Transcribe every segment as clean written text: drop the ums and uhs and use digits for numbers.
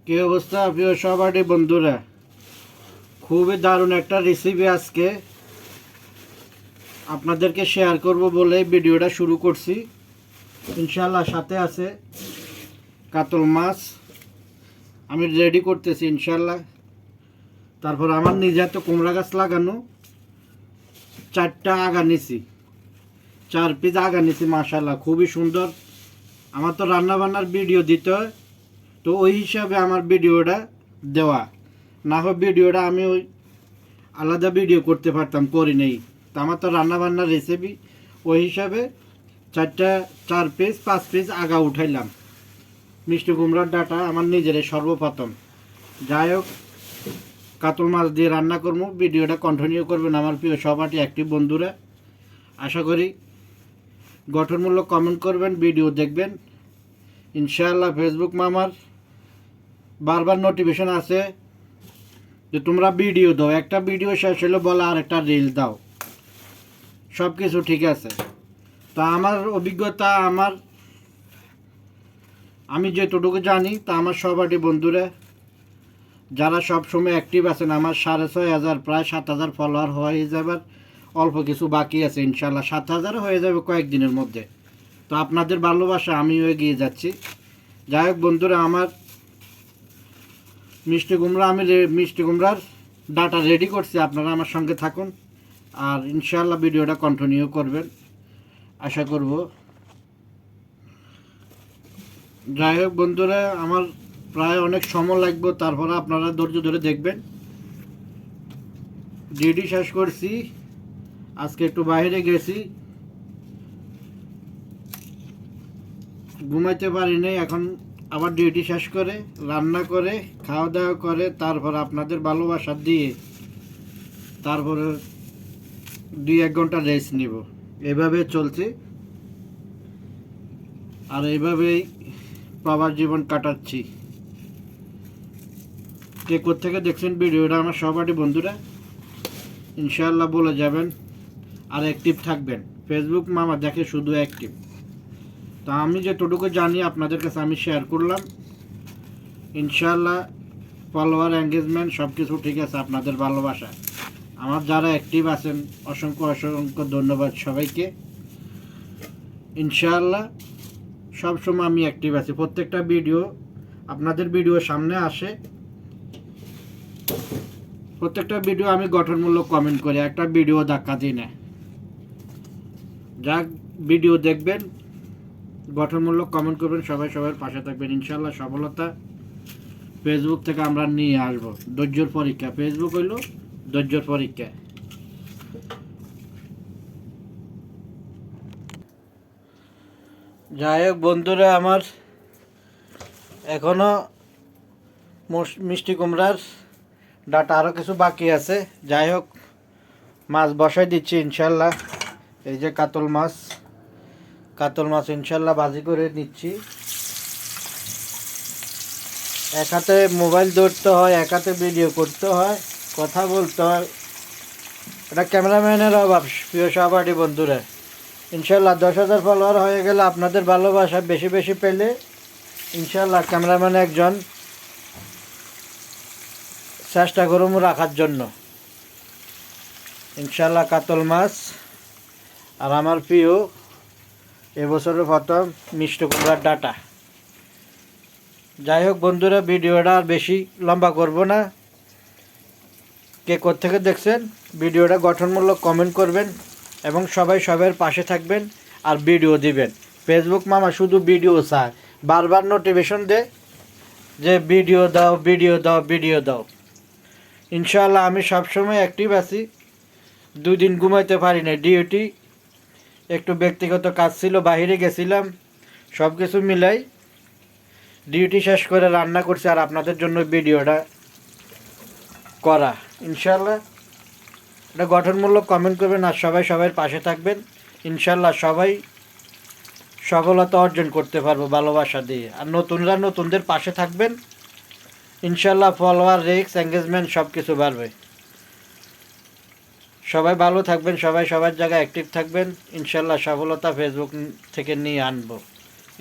কি অবস্থা প্রিয় সহপাঠী বন্ধুরা? খুবই দারুণ একটা রেসিপি আজকে আপনাদেরকে শেয়ার করব বলে ভিডিওটা শুরু করছি। ইনশাআল্লাহ সাথে আছে কাতল মাছ, আমি রেডি করতেছি ইনশাআল্লাহ। তারপর আমার নিজে তো কুমড়া গাছ লাগানো, 4টা আগা নিছি, 4 পিস আগা নিছি। মাশাআল্লাহ খুবই সুন্দর। আমার তো রান্না বান্নার ভিডিও দিতে হয়, তো ওই হিসাবে আমার ভিডিওটা দেওয়া, না হয় ভিডিওটা আমি ওই আলাদা ভিডিও করতে পারতাম, করি নেই। তো আমার তো রান্নাবান্নার রেসিপি, ওই হিসাবে 4 পিস 5 পিস আগা উঠাইলাম। মিষ্টি কুমড়ার ডাটা আমার নিজের সর্বপ্রথম। যাই হোক, কাতল মাছ দিয়ে রান্না করবো। ভিডিওটা কন্টিনিউ করবেন আমার প্রিয় সহপাঠী অ্যাক্টিভ বন্ধুরা। আশা করি গঠনমূলক কমেন্ট করবেন, ভিডিও দেখবেন ইনশাআল্লাহ। ফেসবুক মামার বারবার নোটিফিকেশন আছে যে তোমরা ভিডিও দাও, একটা ভিডিও শেষ হলে বলা আর একটা রিল দাও, সব কিছু ঠিক আছে। তা আমার অভিজ্ঞতা, আমি যেটুকু জানি, তা আমার সহপাঠী বন্ধুরা যারা সব সময় অ্যাক্টিভ আছেন, আমার 6,500 প্রায় 7,000 ফলোয়ার হয়ে যাবার অল্প কিছু বাকি আছে। ইনশাল্লাহ 7,000 হয়ে যাবে কয়েকদিনের মধ্যে। তো আপনাদের ভালোবাসা আমিও এগিয়ে যাচ্ছি। যাই হোক বন্ধুরা, আমার মিষ্টি কুমড়ার ডাটা রেডি করছি। আপনারা আমার সঙ্গে থাকুন আর ইনশাআল্লাহ ভিডিওটা কন্টিনিউ করবেন আশা করব। যাই হোক বন্ধুরা, আমার প্রায় অনেক সময় লাগবে, তারপরে আপনারা ধৈর্য ধরে দেখবেন। ডিউটি শেষ করছি, আজকে একটু বাইরে গেছি, ঘুমাইতে পারি নাই। এখন আবার ডিউটি শেষ করে রান্না করে খাওয়া দাওয়া করে তারপর আপনাদের ভালোবাসা দিয়ে তারপরে 2-1 ঘন্টা রেস্ট নিব। এভাবে চলছে আর এইভাবেই প্রবাস জীবন কাটাচ্ছি। কে কোত্থেকে দেখছেন ভিডিওটা আমার সহপাঠী বন্ধুরা ইনশাআল্লাহ বলে যাবেন আর অ্যাক্টিভ থাকবেন। ফেসবুক মামা দেখে শুধু অ্যাক্টিভ। তা আমি যেটুকু জানি আপনাদের কাছে আমি শেয়ার করলাম। ইনশাআল্লাহ ফলোয়ার এঙ্গেজমেন্ট সব কিছু ঠিক আছে, আপনাদের ভালোবাসা। আমার যারা অ্যাক্টিভ আছেন অসংখ্য অসংখ্য ধন্যবাদ সবাইকে। ইনশাআল্লাহ সবসময় আমি অ্যাক্টিভ আছি, প্রত্যেকটা ভিডিও আপনাদের ভিডিও সামনে আসে, প্রত্যেকটা ভিডিও আমি গঠনমূলক কমেন্ট করি, একটা ভিডিও ধাক্কা দিই না। যা ভিডিও দেখবেন গঠনমূলক কমেন্ট করবেন, সবাই সবার পাশে থাকবেন। ইনশাআল্লাহ সফলতা ফেসবুক থেকে আমরা নিয়ে আসবো। ধৈর্যের পরীক্ষা, ফেসবুক হইল ধৈর্যের পরীক্ষা। যাই হোক বন্ধুরা, আমার এখনো মিষ্টি কুমড়ার ডাটা আরও কিছু বাকি আছে। যাই হোক, মাছ বসাই দিচ্ছি ইনশাল্লাহ। এই যে কাতল মাছ ইনশাল্লাহ ভাজি করে নিচ্ছি। এক হাতে মোবাইল ধরতে হয়, এক হাতে ভিডিও করতে হয়, কথা বলতে হয়, এটা ক্যামেরাম্যানের অভাব। প্রিয় সহপাঠী বন্ধুরা, ইনশাল্লাহ 10,000 ফলোয়ার হয়ে গেলে আপনাদের ভালোবাসা বেশি বেশি পেলে ইনশাল্লাহ ক্যামেরাম্যান একজন চেষ্টা করুন রাখার জন্য। ইনশাল্লাহ কাতল মাছ আর আমার প্রিয় এবছরের প্রথম মিষ্টি কুমড়ার ডাটা। যাই হোক বন্ধুরা, ভিডিওটা আর বেশি লম্বা করব না। কে কোত্থেকে দেখছেন ভিডিওটা গঠনমূলক কমেন্ট করবেন এবং সবাই সবার পাশে থাকবেন আর ভিডিও দিবেন। ফেসবুক মামা শুধু ভিডিও চায়, বারবার নোটিফিকেশন দেয় যে ভিডিও দাও ভিডিও দাও ভিডিও দাও। ইনশাআল্লাহ আমি সবসময় অ্যাক্টিভ আছি। 2 দিন ঘুমাইতে পারি না, ডিউটি একটু ব্যক্তিগত কাজ ছিল, বাইরে গেছিলাম, সব কিছু মিলাই ডিউটি শেষ করে রান্না করছি আর আপনাদের জন্য ভিডিওটা করা। ইনশাআল্লাহ এটা গঠনমূলক কমেন্ট করবেন আর সবাই সবার পাশে থাকবেন। ইনশাআল্লাহ সবাই সফলতা অর্জন করতে পারবো ভালোবাসা দিয়ে। আর নতুনরা নতুনদের পাশে থাকবেন, ইনশাআল্লাহ ফলোয়ার রিক্স এঙ্গেজমেন্ট সব কিছু বাড়বে। সবাই ভালো থাকবেন, সবাই সবার জায়গায় অ্যাক্টিভ থাকবেন। ইনশাআল্লাহ সফলতা ফেসবুক থেকে নিয়ে আনবো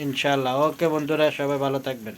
ইনশাআল্লাহ। ওকে বন্ধুরা, সবাই ভালো থাকবেন।